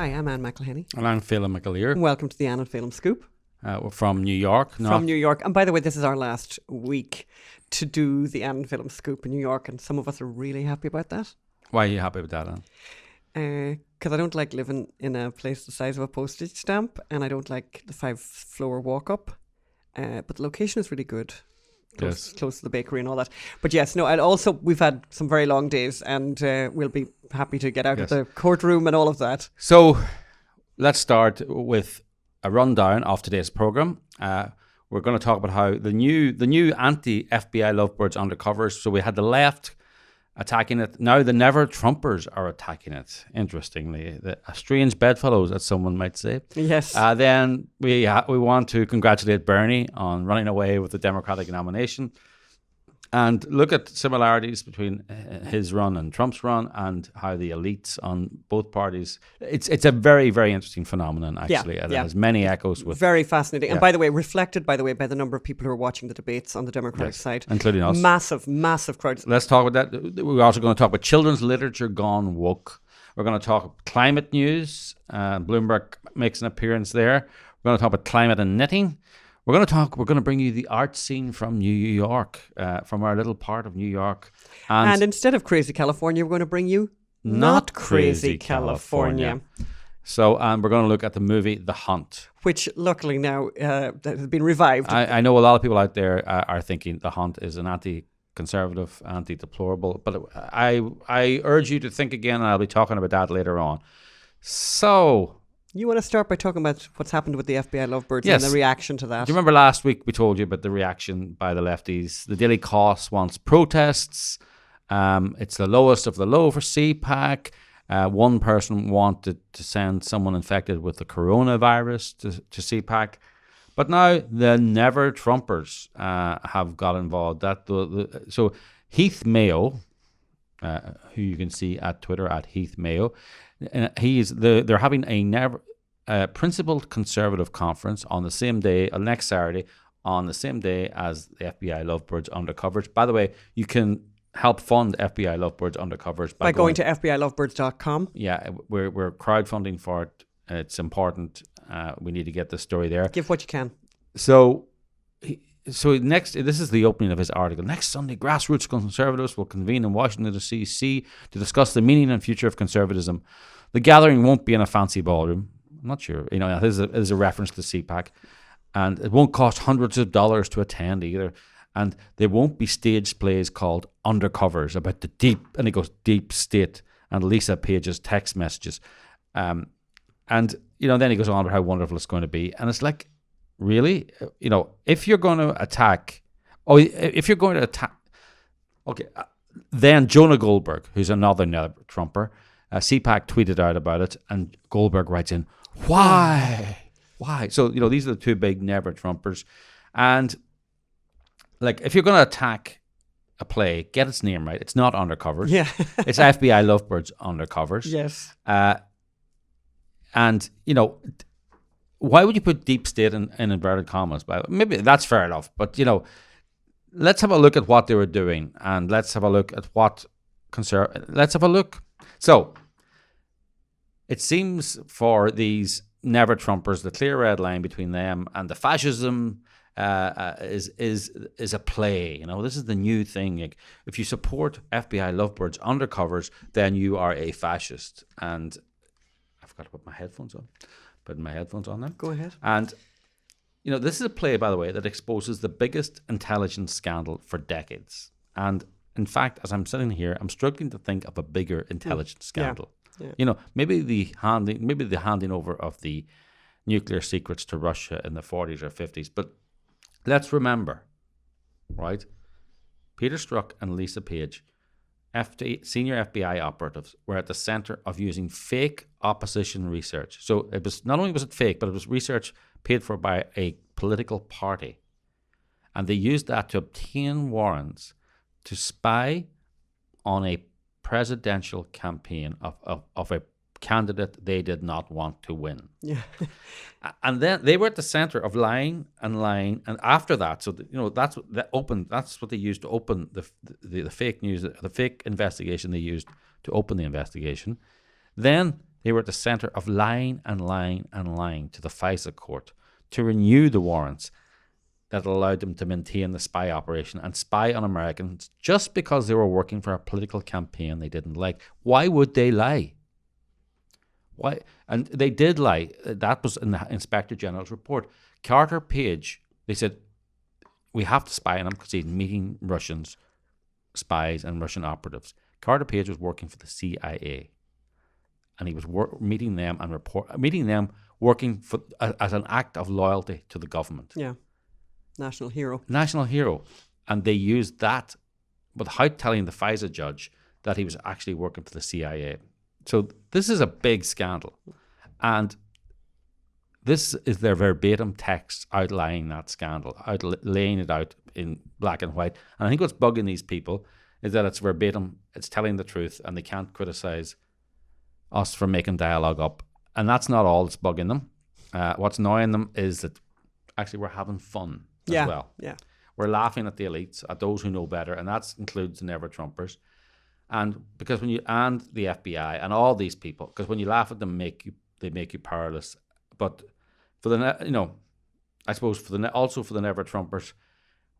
Hi, I'm Ann Phelim. And I'm Phelim Scoop. Welcome to the Ann Phelim Scoop. We're from New York. From New York. And by the way, this is our last week to do the Ann Phelim Scoop in New York, and some of us are really happy about that. Why are you happy with that, Ann? Because I don't like living in a place the size of a postage stamp, and I don't like the 5-floor walk-up. But the location is really good. Close to the bakery and all that. But yes, no, and also we've had some very long days, and we'll be happy to get out of the courtroom and all of that. So let's start with a rundown of today's program. We're going to talk about how the new anti-FBI Lovebirds undercovers. So we had the left attacking it. Now the never-Trumpers are attacking it, interestingly. A strange bedfellows, as someone might say. Yes. Then we want to congratulate Bernie on running away with the Democratic nomination and look at similarities between his run and Trump's run and how the elites on both parties. It's a very, very interesting phenomenon, actually. It has many echoes with... Very fascinating. And by the way, reflected, by the number of people who are watching the debates on the Democratic side. Including us. Massive crowds. Let's talk about that. We're also going to talk about children's literature gone woke. We're going to talk climate news. Bloomberg makes an appearance there. We're going to talk about climate and knitting. We're going to bring you the art scene from New York, from our little part of New York. And instead of Crazy California, we're going to bring you Not Crazy California. So we're going to look at the movie The Hunt. Which luckily now has been revived. I know a lot of people out there are thinking The Hunt is an anti-conservative, anti-deplorable. But I urge you to think again, and I'll be talking about that later on. So... You want to start by talking about what's happened with the FBI Lovebirds and the reaction to that? Do you remember last week we told you about the reaction by the lefties? The Daily Kos wants protests. It's the lowest of the low for CPAC. One person wanted to send someone infected with the coronavirus to CPAC. But now the never-Trumpers have got involved. So Heath Mayo, who you can see at Twitter at Heath Mayo, they're having a principled conservative conference on the same day, next Saturday, on the same day as the FBI Lovebirds undercovers. By the way, you can help fund FBI Lovebirds undercovers by going to FBILovebirds.com. Yeah, we're crowdfunding for it. It's important. We need to get this story there. Give what you can. So next, this is the opening of his article. Next Sunday, grassroots conservatives will convene in Washington, D.C. to discuss the meaning and future of conservatism. The gathering won't be in a fancy ballroom. I'm not sure. This is a reference to CPAC. And it won't cost hundreds of dollars to attend either. And there won't be staged plays called Undercovers about the deep, and it goes deep state, and Lisa Page's text messages. And then he goes on about how wonderful it's going to be. And it's like, really? If you're going to attack... Okay, then Jonah Goldberg, who's another never-Trumper, CPAC tweeted out about it, and Goldberg writes in, why? So, these are the two big never-Trumpers. And, if you're going to attack a play, get its name right. It's not Undercovers. Yeah. It's FBI Lovebirds Undercovers. Yes. And, why would you put deep state in inverted commas? Maybe that's fair enough. But, let's have a look at what they were doing. And let's have a look at let's have a look. So, it seems for these never-Trumpers, the clear red line between them and the fascism is a play. This is the new thing. If you support FBI Lovebirds undercovers, then you are a fascist. And I've got to put my headphones on. Putting my headphones on now. Go ahead. And, this is a play, by the way, that exposes the biggest intelligence scandal for decades. And in fact, as I'm sitting here, I'm struggling to think of a bigger intelligence scandal. Yeah. Maybe the handing over of the nuclear secrets to Russia in the 40s or 50s. But let's remember, right? Peter Strzok and Lisa Page, senior FBI operatives, were at the center of using fake opposition research. So it was not only was it fake, but it was research paid for by a political party. And they used that to obtain warrants to spy on a presidential campaign of a candidate they did not want to win. Yeah. And then they were at the center of lying, and after that, so that's what they used to open the fake news, the fake investigation they used to open the investigation. Then They were at the center of lying and lying and lying to the FISA court to renew the warrants that allowed them to maintain the spy operation and spy on Americans just because they were working for a political campaign they didn't like. Why would they lie? Why? And they did lie. That was in the Inspector General's report. Carter Page, they said, we have to spy on him because he's meeting Russians, spies and Russian operatives. Carter Page was working for the CIA, and he was meeting them working for as an act of loyalty to the government. Yeah, national hero. National hero, and they used that without telling the FISA judge that he was actually working for the CIA. So this is a big scandal, and this is their verbatim text outlining that scandal, laying it out in black and white. And I think what's bugging these people is that it's verbatim, it's telling the truth, and they can't criticize us for making dialogue up. And that's not all that's bugging them. What's annoying them is that actually we're having fun as well. Yeah. We're laughing at the elites, at those who know better, and that includes the never Trumpers. And because and the FBI and all these people, because when you laugh at them, they make you powerless. But for the I suppose also for the never Trumpers,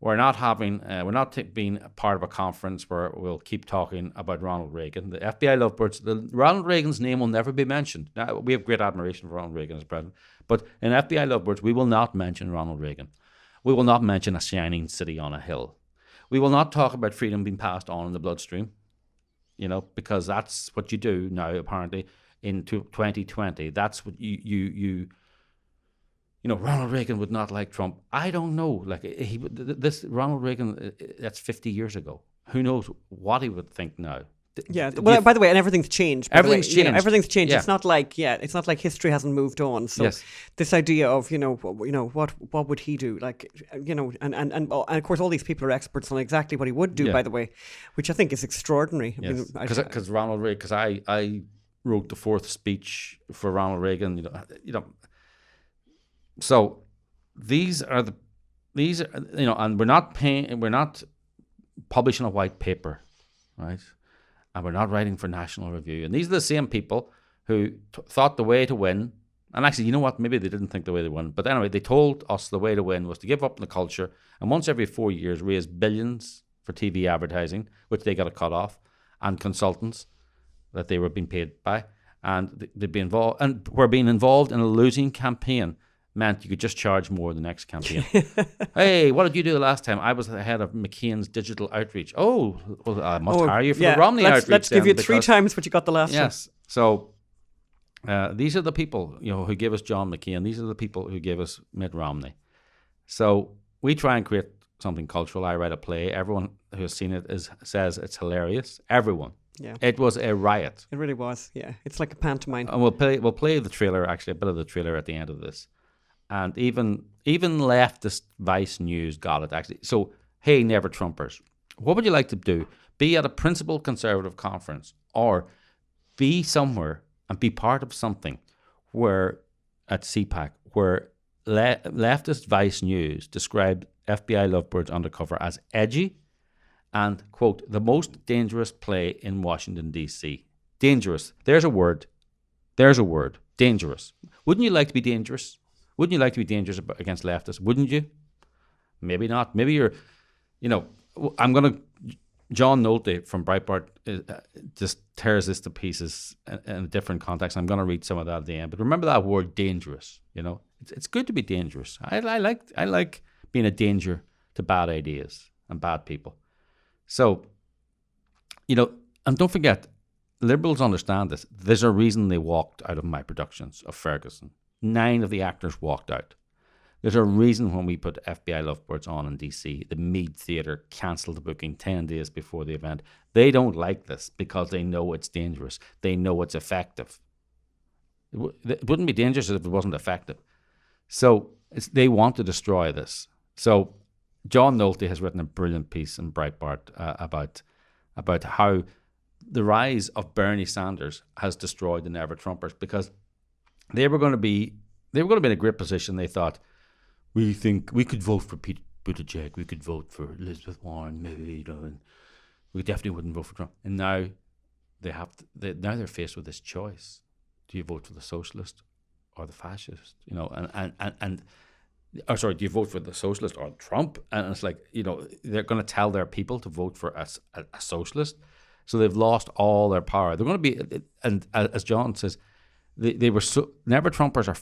we're not being a part of a conference where we'll keep talking about Ronald Reagan. The FBI Lovebirds, Ronald Reagan's name will never be mentioned. Now, we have great admiration for Ronald Reagan as president, but in FBI Lovebirds, we will not mention Ronald Reagan. We will not mention a shining city on a hill. We will not talk about freedom being passed on in the bloodstream, because that's what you do now, apparently, in 2020. That's what you Ronald Reagan would not like Trump. I don't know. This Ronald Reagan, that's 50 years ago. Who knows what he would think now? Yeah. Well, by the way, and everything's changed. Everything's changed. Everything's changed. Yeah. It's not like history hasn't moved on. So this idea of what would he do? And of course all these people are experts on exactly what he would do. By the way, which I think is extraordinary. Yes. Because Ronald Reagan. Because I wrote the fourth speech for Ronald Reagan. So these are, and we're not publishing a white paper, right? And we're not writing for National Review. And these are the same people who thought the way to win, and actually, you know what? Maybe they didn't think the way to win. But anyway, they told us the way to win was to give up on the culture and once every 4 years raise billions for TV advertising, which they got a cut off, and consultants that they were being paid by. And they'd be involved, and were being involved in a losing campaign meant you could just charge more the next campaign. Hey, what did you do the last time? I was the head of McCain's digital outreach. Oh, well, I must hire you for the Romney outreach. Let's give you 3 times what you got the last time. Yes. So these are the people who give us John McCain. These are the people who give us Mitt Romney. So we try and create something cultural. I write a play. Everyone who has seen it says it's hilarious. Everyone. Yeah. It was a riot. It really was. Yeah. It's like a pantomime. And we'll play the trailer, actually, a bit of the trailer at the end of this. And even leftist Vice News got it, actually. So, hey, never Trumpers, what would you like to do? Be at a principled conservative conference, or be somewhere and be part of something where, at CPAC, where leftist Vice News described FBI Lovebirds Undercover as edgy and, quote, the most dangerous play in Washington, D.C. Dangerous. There's a word. Dangerous. Wouldn't you like to be dangerous? Wouldn't you like to be dangerous against leftists? Wouldn't you? Maybe not. Maybe you're, John Nolte from Breitbart just tears this to pieces in a different context. I'm going to read some of that at the end. But remember that word dangerous, It's good to be dangerous. I like being a danger to bad ideas and bad people. So, and don't forget, liberals understand this. There's a reason they walked out of my productions of Ferguson. 9 of the actors walked out. There's a reason when we put FBI Lovebirds on in DC, the Mead Theatre cancelled the booking 10 days before the event. They don't like this because they know it's dangerous. They know it's effective. It wouldn't be dangerous if it wasn't effective. So they want to destroy this. So John Nolte has written a brilliant piece in Breitbart about how the rise of Bernie Sanders has destroyed the never Trumpers, because they were going to be in a great position. They thought, we think we could vote for Pete Buttigieg, we could vote for Elizabeth Warren, maybe, and we definitely wouldn't vote for Trump. And now they're faced with this choice: do you vote for the socialist or the fascist? You know, do you vote for the socialist or Trump? And it's like, you know, they're going to tell their people to vote for a socialist. So they've lost all their power. They're going to be, and as John says, they were so, never-Trumpers are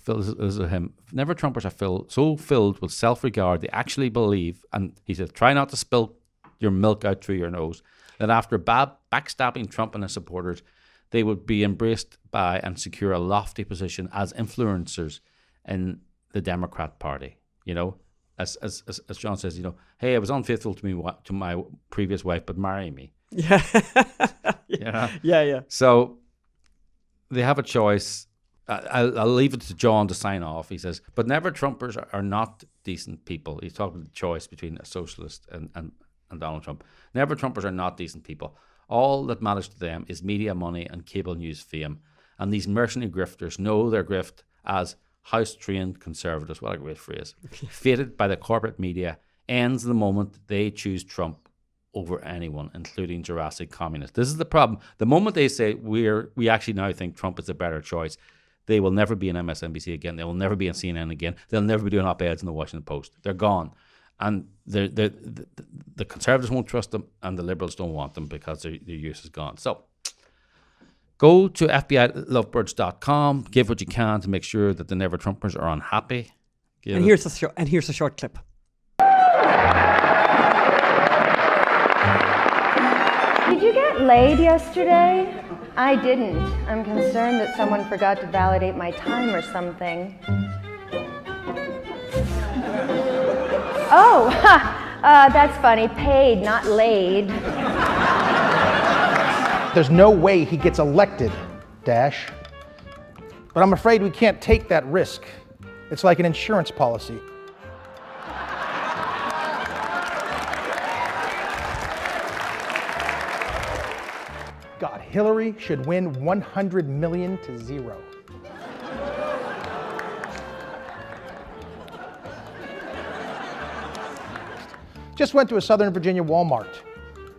so filled with self-regard, they actually believe, and he says, try not to spill your milk out through your nose, that after backstabbing Trump and his supporters, they would be embraced by and secure a lofty position as influencers in the Democrat Party. You know, as John says, you know, hey, I was unfaithful to my previous wife, but marry me. Yeah. You know? Yeah. So they have a choice. I'll leave it to John to sign off. He says, but never-Trumpers are not decent people. He's talking the choice between a socialist and Donald Trump. Never-Trumpers are not decent people. All that matters to them is media money and cable news fame. And these mercenary grifters know their grift as house-trained conservatives. What a great phrase. Fated by the corporate media, ends the moment they choose Trump over anyone, including Jurassic communists. This is the problem. The moment they say we actually now think Trump is a better choice, they will never be in MSNBC again. They will never be on CNN again. They'll never be doing op-eds in the Washington Post. They're gone. And the conservatives won't trust them, and the liberals don't want them because their use is gone. So go to FBI.lovebirds.com. Give what you can to make sure that the never-Trumpers are unhappy. Here's a short clip. Did you get laid yesterday? I didn't. I'm concerned that someone forgot to validate my time or something. Oh, that's funny. Paid, not laid. There's no way he gets elected, Dash. But I'm afraid we can't take that risk. It's like an insurance policy. God, Hillary should win 100 million to 0. Just went to a Southern Virginia Walmart.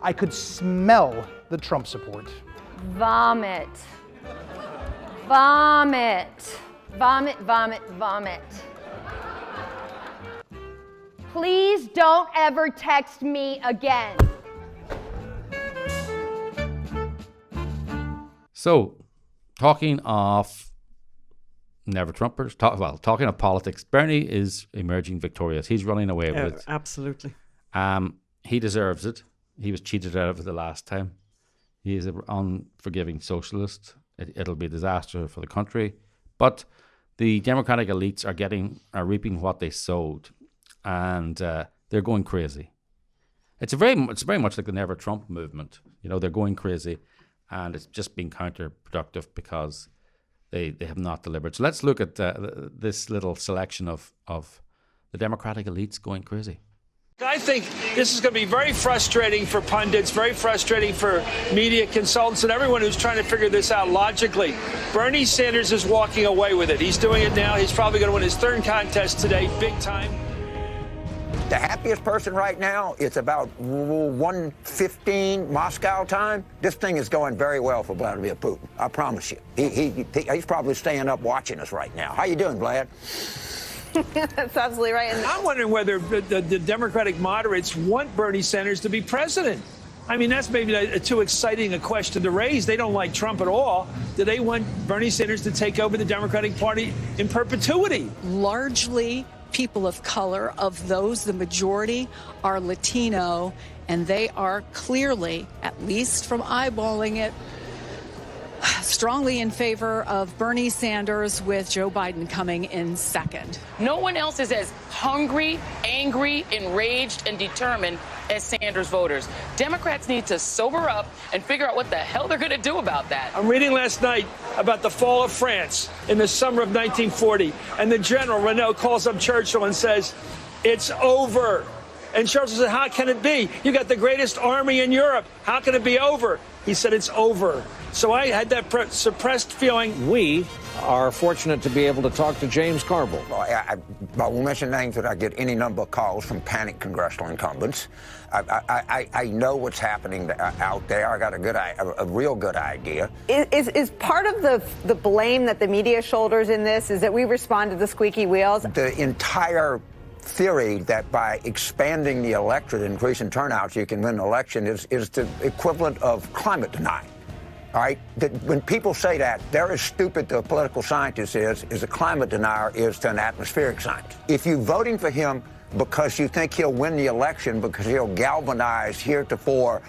I could smell the Trump support. Vomit. Vomit. Vomit, vomit, vomit. Please don't ever text me again. So, talking of never-Trumpers, talking of politics, Bernie is emerging victorious. He's running away with it. Absolutely. He deserves it. He was cheated out of it the last time. He is an unforgiving socialist. It'll be a disaster for the country. But the Democratic elites are reaping what they sowed, and they're going crazy. It's very much like the Never Trump movement. You know, they're going crazy. And it's just been counterproductive because they have not delivered. So let's look at this little selection of the Democratic elites going crazy. I think this is going to be very frustrating for pundits, very frustrating for media consultants and everyone who's trying to figure this out logically. Bernie Sanders is walking away with it. He's doing it now. He's probably going to win his third contest today, big time. The happiest person right now, it's about 1:15 Moscow time. This thing is going very well for Vladimir Putin. I promise you. He's probably staying up watching us right now. How you doing, Vlad? That's absolutely right. And I'm wondering whether the Democratic moderates want Bernie Sanders to be president. I mean, that's maybe too exciting a question to raise. They don't like Trump at all. Do they want Bernie Sanders to take over the Democratic Party in perpetuity? Largely people of color. Of those, the majority are Latino, and they are clearly, at least from eyeballing it, strongly in favor of Bernie Sanders, with Joe Biden coming in second. No one else is as hungry, angry, enraged, and determined as Sanders voters. Democrats need to sober up and figure out what the hell they're going to do about that. I'm reading last night about the fall of France in the summer of 1940, and the general, Renault, calls up Churchill and says, "It's over." And Churchill said, "How can it be? You got the greatest army in Europe. How can it be over?" He said it's over. So I had that suppressed feeling. We are fortunate to be able to talk to James Carville. Well, I won't mention names, but I get any number of calls from panicked congressional incumbents. I know what's happening out there. I got a real good idea. Is part of the blame that the media shoulders in this is that we respond to the squeaky wheels? The entire theory that by expanding the electorate, increasing turnouts, you can win an election is the equivalent of climate denial. All right? When people say that, they're as stupid to a political scientist as a climate denier is to an atmospheric scientist. If you're voting for him because you think he'll win the election, because he'll galvanize heretofore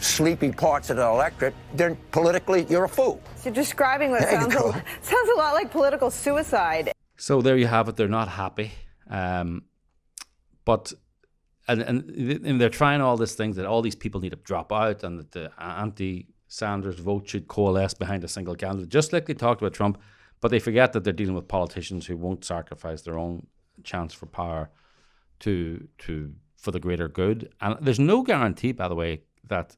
sleepy parts of the electorate, then politically you're a fool. So you're describing what sounds a lot like political suicide. So there you have it. They're not happy. But they're trying all these things that all these people need to drop out and that the anti-Sanders vote should coalesce behind a single candidate, just like they talked about Trump. But they forget that they're dealing with politicians who won't sacrifice their own chance for power for the greater good. And there's no guarantee, by the way, that,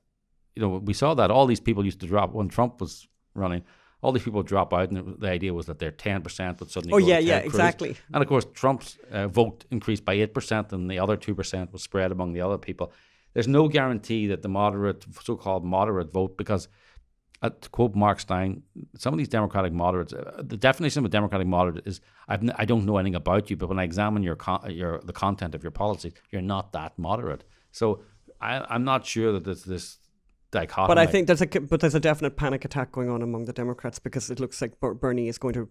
we saw that all these people used to drop when Trump was running. All these people drop out, and the idea was that their 10% would suddenly go to Ted Cruz. Exactly. And of course, Trump's vote increased by 8%, and the other 2% was spread among the other people. There's no guarantee that the so-called moderate vote, because, to quote Mark Stein, some of these Democratic moderates, the definition of a Democratic moderate is, I don't know anything about you, but when I examine the content of your policies, you're not that moderate. So I'm not sure that there's this dichotomy. But I think there's a definite panic attack going on among the Democrats, because it looks like Bernie is going to,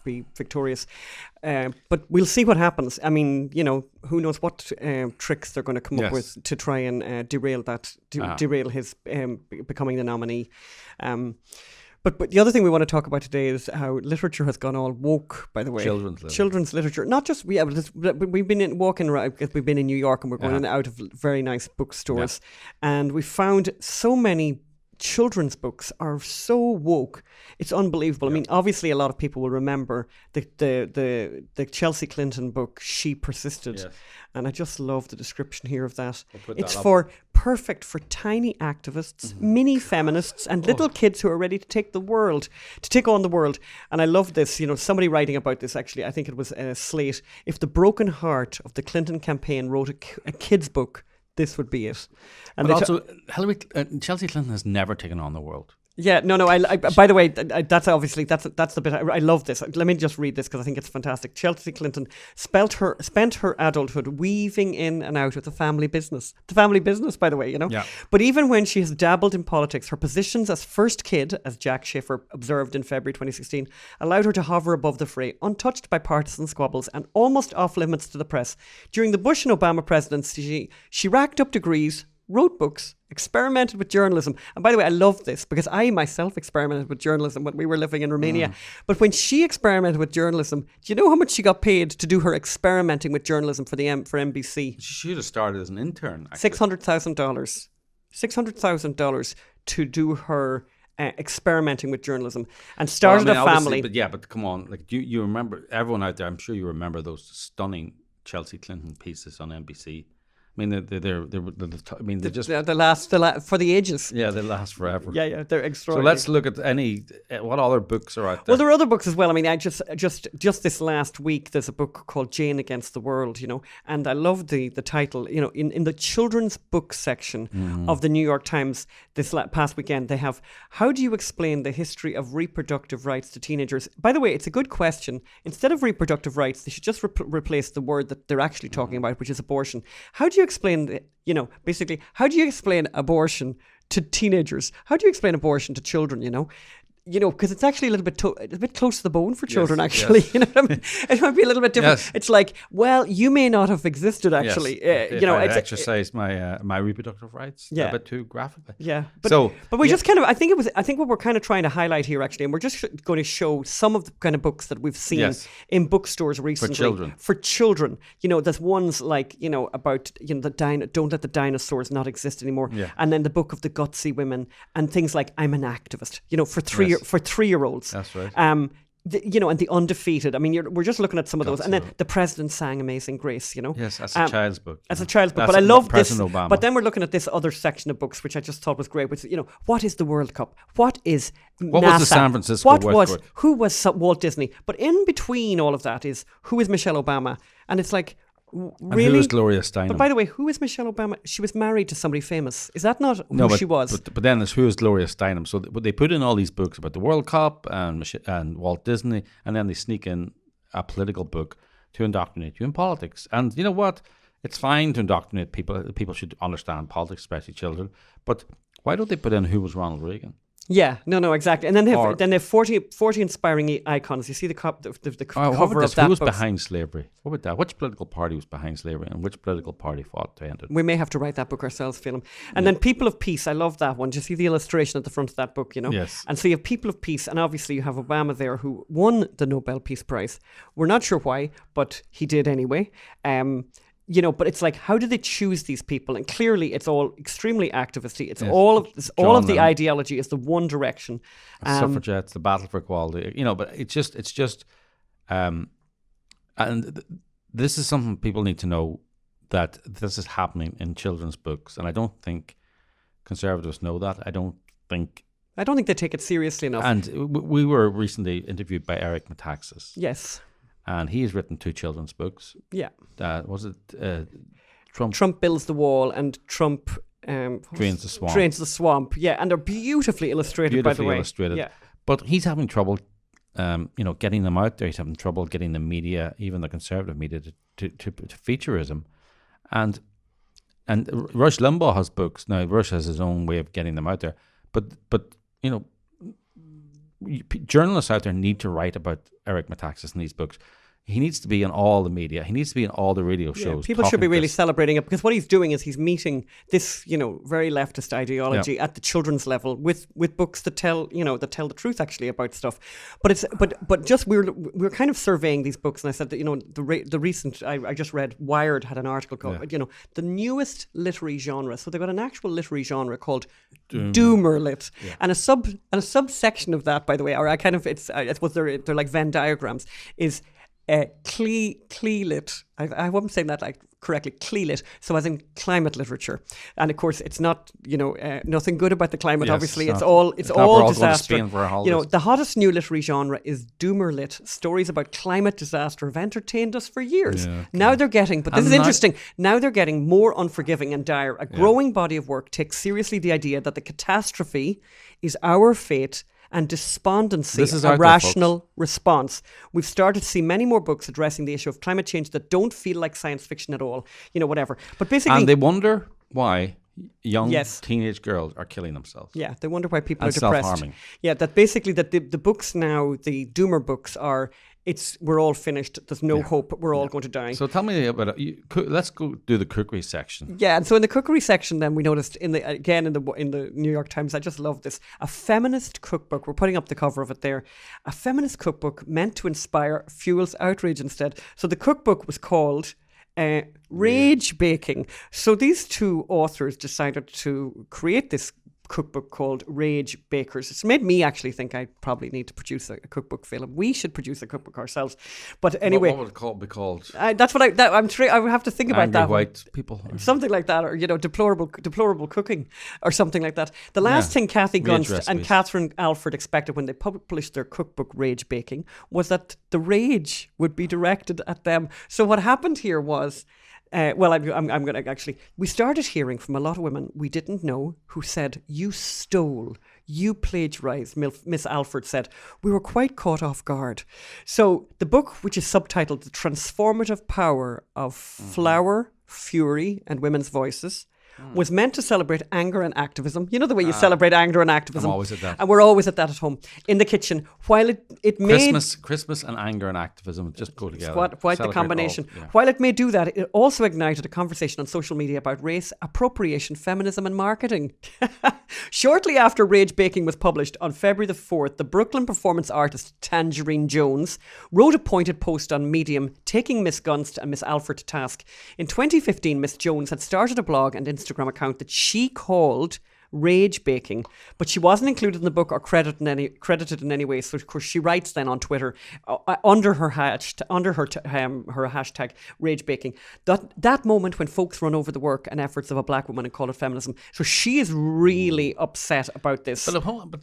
be victorious. But we'll see what happens. I mean, who knows what tricks they're going to come up with to try and derail his becoming the nominee. But the other thing we want to talk about today is how literature has gone all woke, by the way. Children's literature. Not just, we've been walking around, because we've been in New York and we're going in and out of very nice bookstores. Yeah. And we found so many children's books are so woke. It's unbelievable. I mean, obviously a lot of people will remember the Chelsea Clinton book, She Persisted. Yes. And I just love the description here of that. It's perfect for tiny activists, mini feminists, and little kids who are ready to take on the world. And I love this, somebody writing about this, actually, I think it was Slate. If the broken heart of the Clinton campaign wrote a kid's book, this would be it. And but also, Chelsea Clinton has never taken on the world. Yeah, no. By the way, that's obviously that's the bit I love this. Let me just read this because I think it's fantastic. Chelsea Clinton spent her adulthood weaving in and out of the family business. The family business, by the way, Yeah. But even when she has dabbled in politics, her positions as first kid, as Jack Schiffer observed in February 2016, allowed her to hover above the fray, untouched by partisan squabbles and almost off limits to the press. During the Bush and Obama presidency, she racked up degrees, wrote books, experimented with journalism. And by the way, I love this because I myself experimented with journalism when we were living in Romania. But when she experimented with journalism, do you know how much she got paid to do her experimenting with journalism for NBC? She should have started as an intern. $600,000. $600,000 to do her experimenting with journalism, and started a family. But come on, like you remember, everyone out there, I'm sure you remember those stunning Chelsea Clinton pieces on NBC. I mean, they just they last for the ages. Yeah, they last forever. Yeah, they're extraordinary. So let's look at what other books are out there. Well, there are other books as well. I mean, I just this last week, there's a book called Jane Against the World, and I love the title. In the children's book section of the New York Times this past weekend, they have "How do you explain the history of reproductive rights to teenagers?" By the way, it's a good question. Instead of reproductive rights, they should just replace the word that they're actually talking about, which is abortion. How do you explain, basically, how do you explain abortion to teenagers? How do you explain abortion to children, because it's actually a bit close to the bone for children, actually. Yes. You know what I mean? It might be a little bit different. Yes. It's like, well, you may not have existed, actually. Yes. I exercise my reproductive rights a bit too graphically. Yeah. But we just kind of, I think what we're kind of trying to highlight here, actually, and we're just going to show some of the kind of books that we've seen in bookstores recently. For children. There's ones like, about, don't let the dinosaurs not exist anymore. Yeah. And then the book of the gutsy women and things like I'm an activist, for 3-year-olds. That's right. and the undefeated. I mean, we're just looking at some of those. And then The President Sang Amazing Grace, Yes, that's a child's book. As a child's book. But I love this. Obama. But then we're looking at this other section of books, which I just thought was great, which, what is the World Cup? What is NASA? What was the San Francisco who was Walt Disney? But in between all of that is, who is Michelle Obama? And it's like, really? And who is Gloria Steinem? But by the way, who is Michelle Obama? She was married to somebody famous. Is that not who she was? But then there's who is Gloria Steinem. So they put in all these books about the World Cup and Walt Disney, and then they sneak in a political book to indoctrinate you in politics. And you know what? It's fine to indoctrinate people. People should understand politics, especially children. But why don't they put in who was Ronald Reagan? Yeah, no, exactly. And then they have 40 inspiring icons. You see the cover of that Who was book. behind slavery? What about that? Which political party was behind slavery and which political party fought to end it? We may have to write that book ourselves, Phelim. And then People of Peace. I love that one. Do you see the illustration at the front of that book, Yes. And so you have People of Peace, and obviously you have Obama there, who won the Nobel Peace Prize. We're not sure why, but he did anyway. But it's like, how do they choose these people? And clearly, it's all extremely activisty. It's all of the ideology is the one direction. Suffragettes, the battle for equality. But it's just, and this is something people need to know, that this is happening in children's books, and I don't think conservatives know that. I don't think they take it seriously enough. And we were recently interviewed by Eric Metaxas. Yes. And he has written 2 children's books. Yeah. Was it Trump? Trump Builds the Wall and Trump Drains the Swamp. Drains the Swamp, yeah. And they're beautifully illustrated, by the way. Illustrated. Yeah. But he's having trouble, getting them out there. He's having trouble getting the media, even the conservative media, to featureism. And Rush Limbaugh has books. Now, Rush has his own way of getting them out there. But journalists out there need to write about Eric Metaxas in these books. He needs to be in all the media. He needs to be in all the radio shows. People should be really celebrating it, because what he's doing is he's meeting this, very leftist ideology at the children's level with books that tell the truth actually about stuff. But just we're kind of surveying these books, and I said that the recent I just read Wired had an article called the newest literary genre. So they've got an actual literary genre called Doomer Lit, and a subsection of that, by the way, or I suppose they're like Venn diagrams, is Clee-lit. I wasn't saying that correctly. Clee-lit. So as in climate literature, and of course it's not nothing good about the climate. Yes, obviously, it's all disaster. The hottest new literary genre is Doomer Lit. Stories about climate disaster have entertained us for years. Yeah, okay. Now they're getting, but this is interesting. Now they're getting more unforgiving and dire. A growing body of work takes seriously the idea that the catastrophe is our fate, and despondency a rational response. We've started to see many more books addressing the issue of climate change that don't feel like science fiction at all. Whatever. But basically, and they wonder why young teenage girls are killing themselves. Yeah, they wonder why people are depressed. Self-harming. Yeah, that basically that the books now, the Doomer books are. We're all finished. There's no hope. We're all going to die. So tell me about it. Let's go do the cookery section. Yeah, and so in the cookery section, then we noticed in the New York Times. I just love this. A feminist cookbook. We're putting up the cover of it there. A feminist cookbook meant to inspire fuels outrage instead. So the cookbook was called Rage Baking. So these 2 authors decided to create this cookbook called Rage Bakers. It's made me actually think I probably need to produce a cookbook, Phelim. We should produce a cookbook ourselves. But anyway, what would it be called? That's what I would have to think about that. Angry white people, something like that, or deplorable cooking, or something like that. The last thing Kathy Gunst and Catherine Alford expected when they published their cookbook Rage Baking was that the rage would be directed at them. So what happened here was. I'm going to actually. We started hearing from a lot of women we didn't know who said, "You stole, you plagiarized." Miss Alford said, "We were quite caught off guard." So the book, which is subtitled "The Transformative Power of Flour, Fury, and Women's Voices," was meant to celebrate anger and activism. You know the way you celebrate anger and activism. I'm always at that. And we're always at that at home. In the kitchen. While it may... Christmas and anger and activism just go together. Quite the combination. While it may do that, it also ignited a conversation on social media about race, appropriation, feminism and marketing. Shortly after Rage Baking was published on February the 4th, the Brooklyn performance artist Tangerine Jones wrote a pointed post on Medium taking Miss Gunst and Miss Alford to task. In 2015, Miss Jones had started a blog and Instagram account that she called rage baking, but she wasn't included in the book or credited in any way. So of course she writes then on Twitter under her hashtag rage baking that moment when folks run over the work and efforts of a black woman and call it feminism. So she is really upset about this. But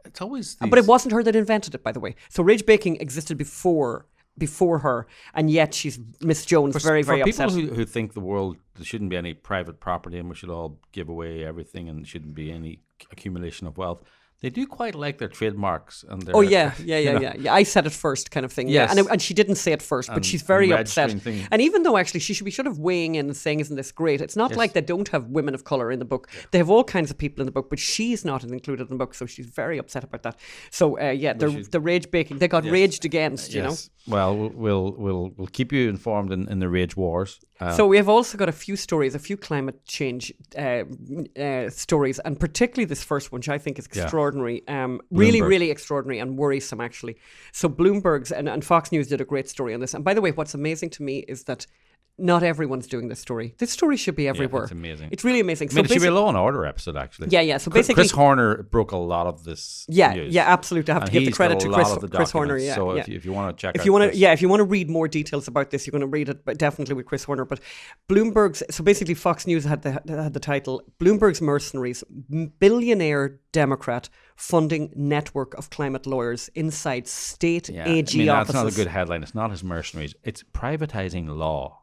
it's always but it wasn't her that invented it, by the way. So rage baking existed before her, and yet she's Miss Jones very upset. For people who think the world, there shouldn't be any private property and we should all give away everything and there shouldn't be any accumulation of wealth, they do quite like their trademarks and their... Oh, yeah. I said it first kind of thing. Yes. Yeah. And she didn't say it first, but she's very upset. Thing. And even though actually she should be sort of weighing in and saying, isn't this great? It's not like they don't have women of colour in the book. Yeah. They have all kinds of people in the book, but she's not included in the book, so she's very upset about that. So, the rage baking, they got raged against, you know. Well, we'll keep you informed in the rage wars. So we have also got a few climate change stories, and particularly this first one, which I think is extraordinary. Really extraordinary and worrisome, actually. So Bloomberg's and Fox News did a great story on this. And by the way, what's amazing to me is that not everyone's doing this story. This story should be everywhere. It's amazing. It's really amazing. I mean, it should be a Law and Order episode, actually. Yeah. So basically, Chris Horner broke a lot of this news. Yeah, absolutely. I have to give the credit to Chris Horner. Yeah, so if you want to check, if you want to read more details about this, you're going to read it, but definitely with Chris Horner. But Bloomberg's. So basically, Fox News had the title "Bloomberg's Mercenaries: Billionaire Democrat Funding Network of Climate Lawyers Inside State AG Offices." That's not a good headline. It's not his mercenaries. It's privatizing law.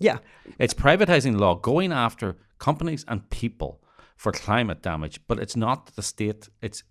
Yeah. It's privatizing law, going after companies and people for climate damage, but it's not the state. It's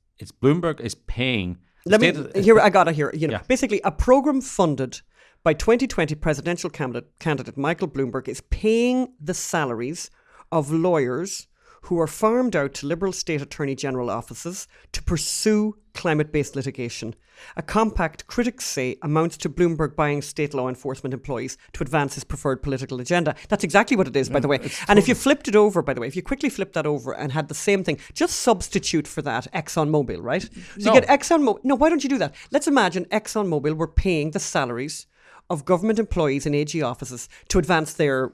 Bloomberg is paying. I got it here. Basically, a program funded by 2020 presidential candidate Michael Bloomberg is paying the salaries of lawyers who are farmed out to Liberal state attorney general offices to pursue climate-based litigation. A compact, critics say, amounts to Bloomberg buying state law enforcement employees to advance his preferred political agenda. That's exactly what it is, by the way. And if you flipped it over, by the way, if you quickly flipped that over and had the same thing, just substitute for that ExxonMobil, right? So you get ExxonMobil. No, why don't you do that? Let's imagine ExxonMobil were paying the salaries of government employees in AG offices to advance have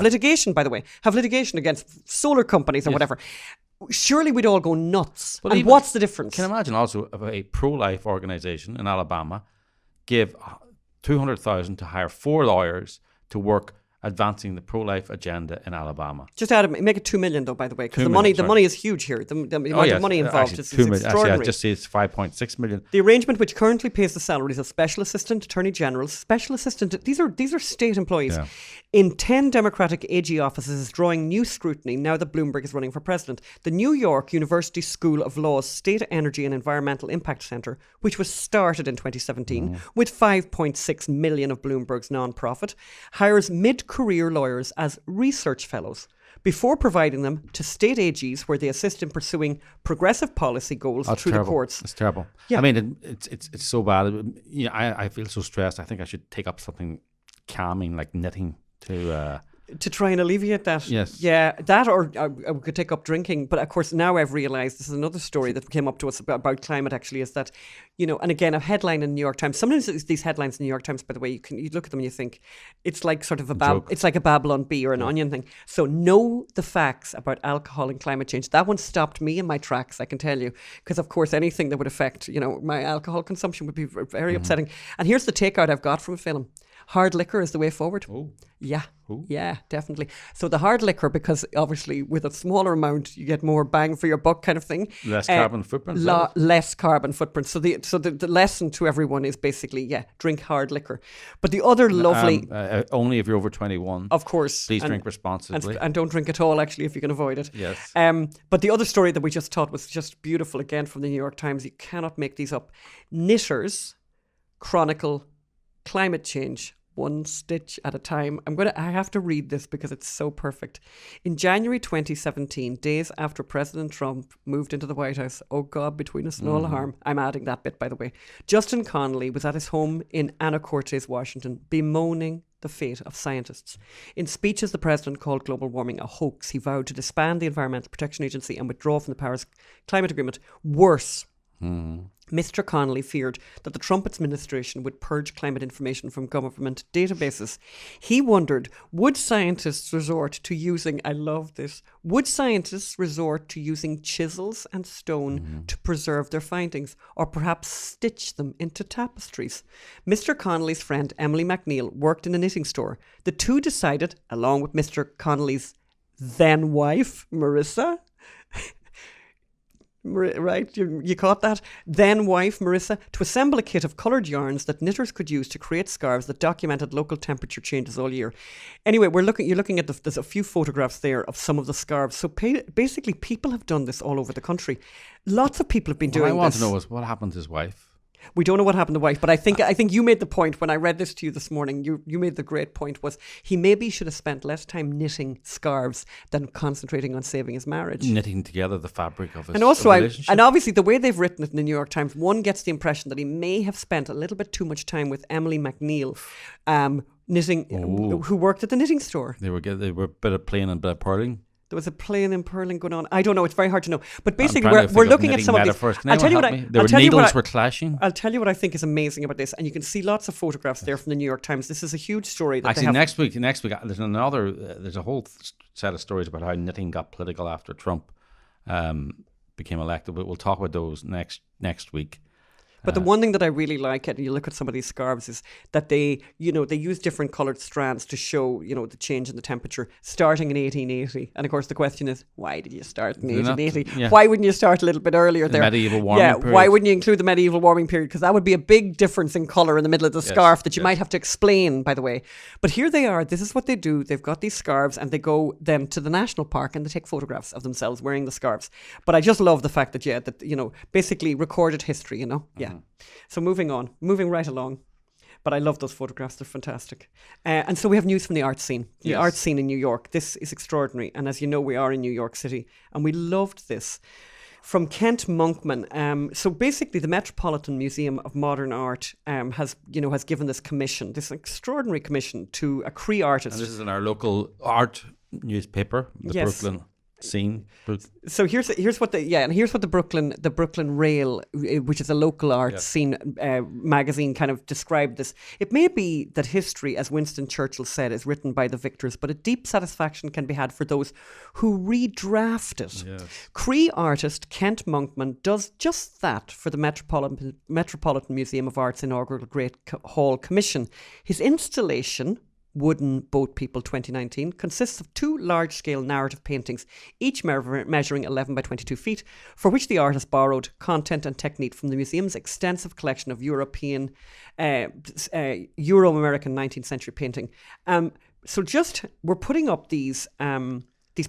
litigation, by the way, have litigation against solar companies or whatever. Surely we'd all go nuts. But what's the difference? Can you imagine also if a pro-life organisation in Alabama gave $200,000 to hire 4 lawyers to work advancing the pro-life agenda in Alabama? Just make it $2 million, though, by the way, because the money is huge here. The amount of money involved is extraordinary. Actually, I just see it's $5.6 million. The arrangement, which currently pays the salaries of special assistant, attorney generals, special assistant, these are state employees, in 10 Democratic AG offices, is drawing new scrutiny now that Bloomberg is running for president. The New York University School of Law's State Energy and Environmental Impact Center, which was started in 2017 with $5.6 million of Bloomberg's nonprofit, hires mid-career lawyers as research fellows before providing them to state AGs where they assist in pursuing progressive policy goals through the courts. It's terrible. Yeah. I mean, it's so bad. I feel so stressed. I think I should take up something calming like knitting to try and alleviate that. Yes. Yeah, that or I could take up drinking. But of course, now I've realised, this is another story that came up to us about climate actually, is that, and again, a headline in the New York Times, sometimes these headlines in the New York Times, by the way, you look at them and you think it's like sort of it's like a Babylon Bee or an Onion thing. So know the facts about alcohol and climate change. That one stopped me in my tracks, I can tell you, because of course anything that would affect, my alcohol consumption would be very upsetting. And here's the takeout I've got from a film. Hard liquor is the way forward. Oh. Yeah. Ooh. Yeah, definitely. So the hard liquor, because obviously with a smaller amount, you get more bang for your buck kind of thing. Less carbon footprint. Less carbon footprint. So the lesson to everyone is basically, drink hard liquor. But the other lovely... only if you're over 21. Of course. Please drink responsibly. And don't drink at all, actually, if you can avoid it. Yes. But the other story that we just thought was just beautiful, again, from the New York Times. You cannot make these up. Knitters chronicle climate change one stitch at a time. I have to read this because it's so perfect. In January 2017, days after President Trump moved into the White House, oh God, between us and all harm, I'm adding that bit, by the way, Justin Connolly was at his home in Anacortes, Washington, bemoaning the fate of scientists. In speeches, the president called global warming a hoax. He vowed to disband the Environmental Protection Agency and withdraw from the Paris Climate Agreement. Worse, Mr. Connolly feared that the Trump administration would purge climate information from government databases. He wondered, would scientists resort to using chisels and stone to preserve their findings, or perhaps stitch them into tapestries? Mr. Connolly's friend Emily McNeil worked in a knitting store. The two decided, along with Mr. Connolly's then wife, Marissa, right, you caught that? Then wife Marissa, to assemble a kit of coloured yarns that knitters could use to create scarves that documented local temperature changes all year. Anyway, you're looking at there's a few photographs there of some of the scarves. So basically, people have done this all over the country. Lots of people have been doing this. What I want to know is what happened to his wife. We don't know what happened to the wife, but I think you made the point when I read this to you this morning. You made the great point was he maybe should have spent less time knitting scarves than concentrating on saving his marriage, knitting together the fabric of his relationship. And obviously the way they've written it in the New York Times, one gets the impression that he may have spent a little bit too much time with Emily McNeil, knitting, who worked at the knitting store. They were a bit of plain and a bit of purling. There was a plain and purling going on. I don't know. It's very hard to know. But basically, we're looking at some of these. I'll tell you what needles were clashing. I'll tell you what I think is amazing about this, and you can see lots of photographs there from the New York Times. This is a huge story. That actually, next week, there's a whole set of stories about how knitting got political after Trump became elected. But we'll talk about those next week. But the one thing that I really like, and you look at some of these scarves, is that they use different coloured strands to show, the change in the temperature starting in 1880. And of course, the question is, why did you start in 1880? Why wouldn't you start a little bit earlier there? Medieval warming period. Why wouldn't you include the medieval warming period? Because that would be a big difference in colour in the middle of the scarf that you might have to explain, by the way. But here they are. This is what they do. They've got these scarves and they go then to the national park and they take photographs of themselves wearing the scarves. But I just love the fact that, basically recorded history, Yeah. So moving right along. But I love those photographs. They're fantastic. And so we have news from the art scene. The art scene in New York. This is extraordinary. And as you know, we are in New York City. And we loved this. From Kent Monkman. So basically, the Metropolitan Museum of Modern Art has given this commission, this extraordinary commission to a Cree artist. And this is in our local art newspaper, the Brooklyn Scene. So here's what the Brooklyn Rail, which is a local art scene magazine, kind of described this. It may be that history, as Winston Churchill said, is written by the victors, but a deep satisfaction can be had for those who redraft it. Yes. Cree artist Kent Monkman does just that for the Metropolitan Museum of Art's inaugural Great Hall Commission. His installation, Wooden Boat People 2019, consists of two large-scale narrative paintings, each measuring 11 by 22 feet, for which the artist borrowed content and technique from the museum's extensive collection of Euro-American 19th century painting. So we're putting up these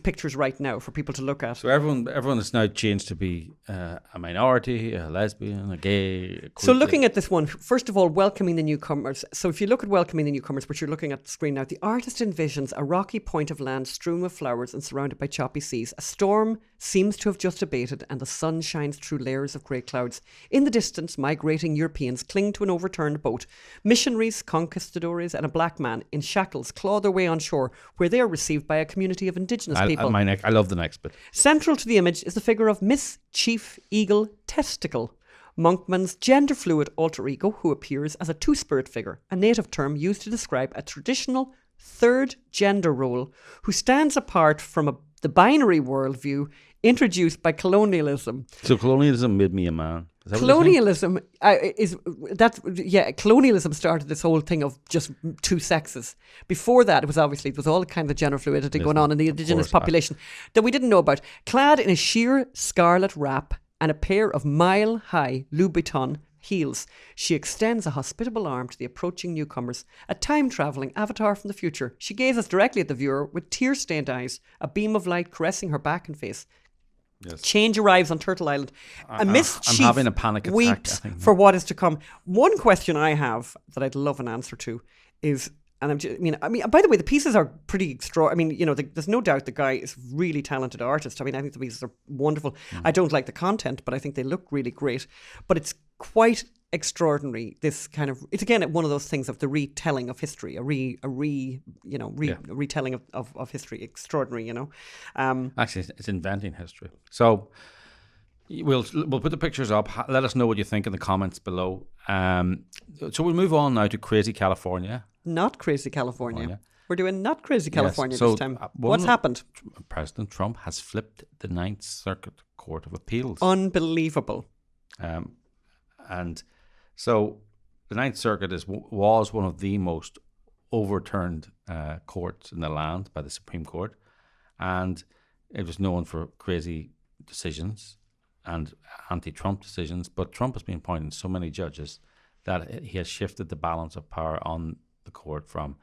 pictures right now for people to look at. So everyone is now changed to be a minority, a lesbian, a gay. So looking at this one, first of all, welcoming the newcomers. So if you look at welcoming the newcomers, which you're looking at the screen now, the artist envisions a rocky point of land strewn with flowers and surrounded by choppy seas. A storm seems to have just abated and the sun shines through layers of grey clouds. In the distance, migrating Europeans cling to an overturned boat. Missionaries, conquistadores and a black man in shackles claw their way on shore, where they are received by a community of indigenous people. I love the next bit. Central to the image is the figure of Miss Chief Eagle Testicle, Monkman's gender-fluid alter ego, who appears as a two-spirit figure, a native term used to describe a traditional third gender role who stands apart from the binary worldview introduced by colonialism. So colonialism made me a man. Colonialism colonialism started this whole thing of just two sexes. Before that, it was all kind of the gender fluidity going on in the indigenous population that we didn't know about. Clad in a sheer scarlet wrap and a pair of mile-high Louboutin heels, she extends a hospitable arm to the approaching newcomers, a time-travelling avatar from the future. She gazes directly at the viewer with tear-stained eyes, a beam of light caressing her back and face. Yes. Change arrives on Turtle Island. Miss Chief having a panic attack, weeps for what is to come. One question I have that I'd love an answer to is, and I mean, by the way, the pieces are pretty extraordinary. I mean, there's no doubt the guy is a really talented artist. I mean, I think the pieces are wonderful. I don't like the content, but I think they look really great. But it's quite extraordinary. This kind of, it's again one of those things of the retelling of history, a retelling of history. Extraordinary, Actually, it's inventing history. So We'll put the pictures up. Let us know what you think in the comments below. So we'll move on now to Crazy California. Not Crazy California. We're doing Not Crazy California this time. What's happened? President Trump has flipped the Ninth Circuit Court of Appeals. Unbelievable. And so the Ninth Circuit was one of the most overturned courts in the land by the Supreme Court. And it was known for crazy decisions and anti-Trump decisions. But Trump has been appointing so many judges that he has shifted the balance of power on the court from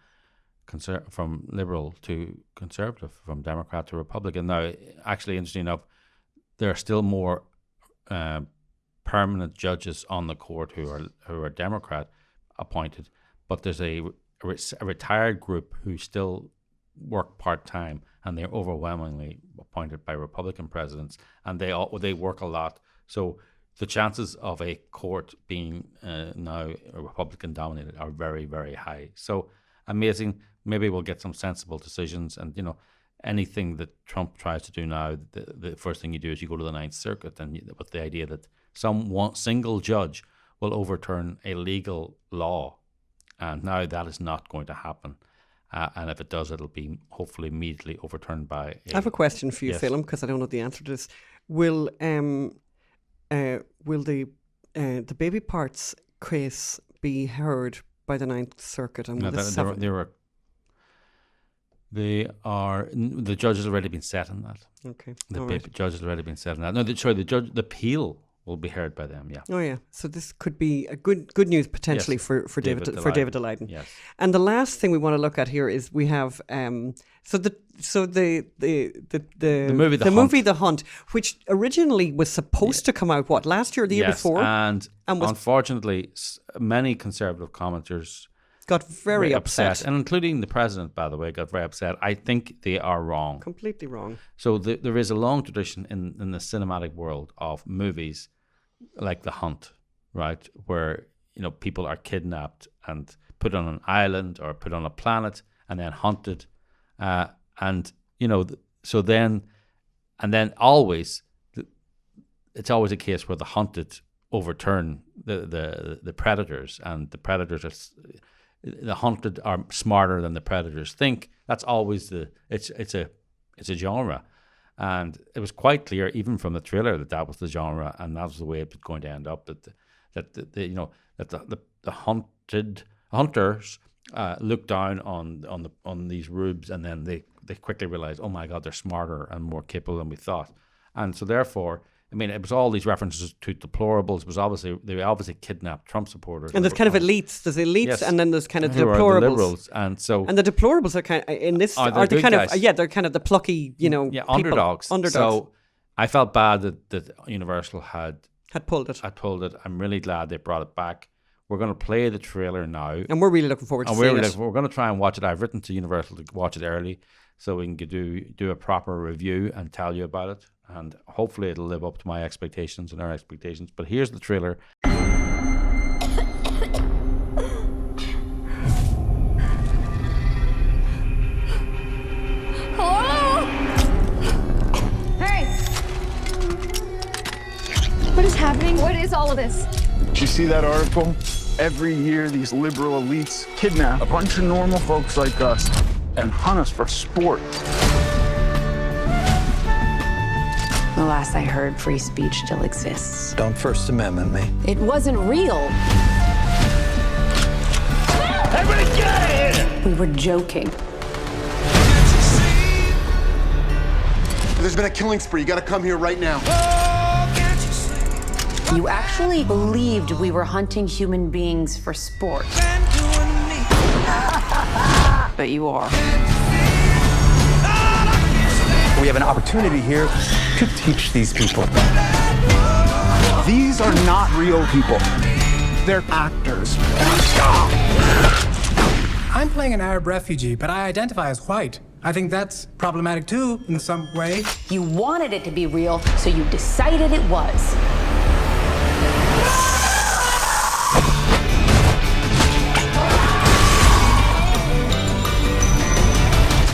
liberal to conservative, from Democrat to Republican. Now, actually, interesting enough, there are still more permanent judges on the court who are Democrat appointed, but there's a retired group who still work part-time, and they're overwhelmingly appointed by Republican presidents, and they work a lot. So the chances of a court being now Republican dominated are very, very high. So amazing. Maybe we'll get some sensible decisions. And, anything that Trump tries to do now, the first thing you do is you go to the Ninth Circuit, and with the idea that one single judge will overturn a legal law. And now that is not going to happen. And if it does, it'll be hopefully immediately overturned by I have a question for you, Phelim, because I don't know the answer to this. Will the baby parts case be heard by the Ninth Circuit? And the judge has already been set on that. Okay, the judge has already been set on that. No, the appeal will be heard by them. Yeah. Oh yeah. So this could be a good news potentially for David Daleiden. Yes. And the last thing we want to look at here is we have the movie The Hunt, which originally was supposed to come out last year or the year before, and unfortunately many conservative commenters got very upset, and including the president, by the way, got very upset. I think they are wrong, completely wrong. So there is a long tradition in the cinematic world of movies like The Hunt, right, where people are kidnapped and put on an island or put on a planet and then hunted, always it's always a case where the hunted overturn the predators, and the predators the hunted are smarter than the predators think. That's always it's a genre, and it was quite clear even from the trailer that was the genre, and that was the way it was going to end up. That the hunters look down on these rubes, and then they quickly realize, oh my God, they're smarter and more capable than we thought, and so therefore. I mean, it was all these references to deplorables. It was they obviously kidnapped Trump supporters. And there's kind of elites. There's elites, yes, and then there's kind of who deplorables. Are the liberals, and the deplorables are kind of in this are the kind guys. of they're kind of the plucky underdogs. So I felt bad that Universal had pulled it. I'm really glad they brought it back. We're going to play the trailer now, and we're really looking forward to seeing it. We're going to try and watch it. I've written to Universal to watch it early, so we can do a proper review and tell you about it. And hopefully it'll live up to my expectations and our expectations. But here's the trailer. Hello? Hey! What is happening? What is all of this? Did you see that article? Every year, these liberal elites kidnap a bunch of normal folks like us and hunt us for sport. The last I heard, free speech still exists. Don't First Amendment me. It wasn't real. Everybody get out of here! We were joking. There's been a killing spree. You gotta come here right now. You actually believed we were hunting human beings for sport. But you are. We have an opportunity here to teach these people. These are not real people. They're actors. I'm playing an Arab refugee, but I identify as white. I think that's problematic too, in some way. You wanted it to be real, so you decided it was.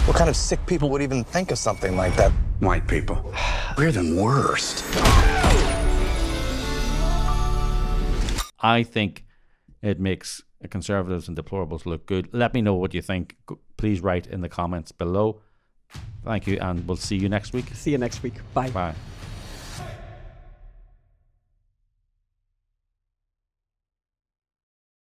What kind of sick people would even think of something like that? White people. We're the worst. I think it makes conservatives and deplorables look good. Let me know what you think. Please write in the comments below. Thank you, and we'll see you next week. See you next week. Bye. Bye.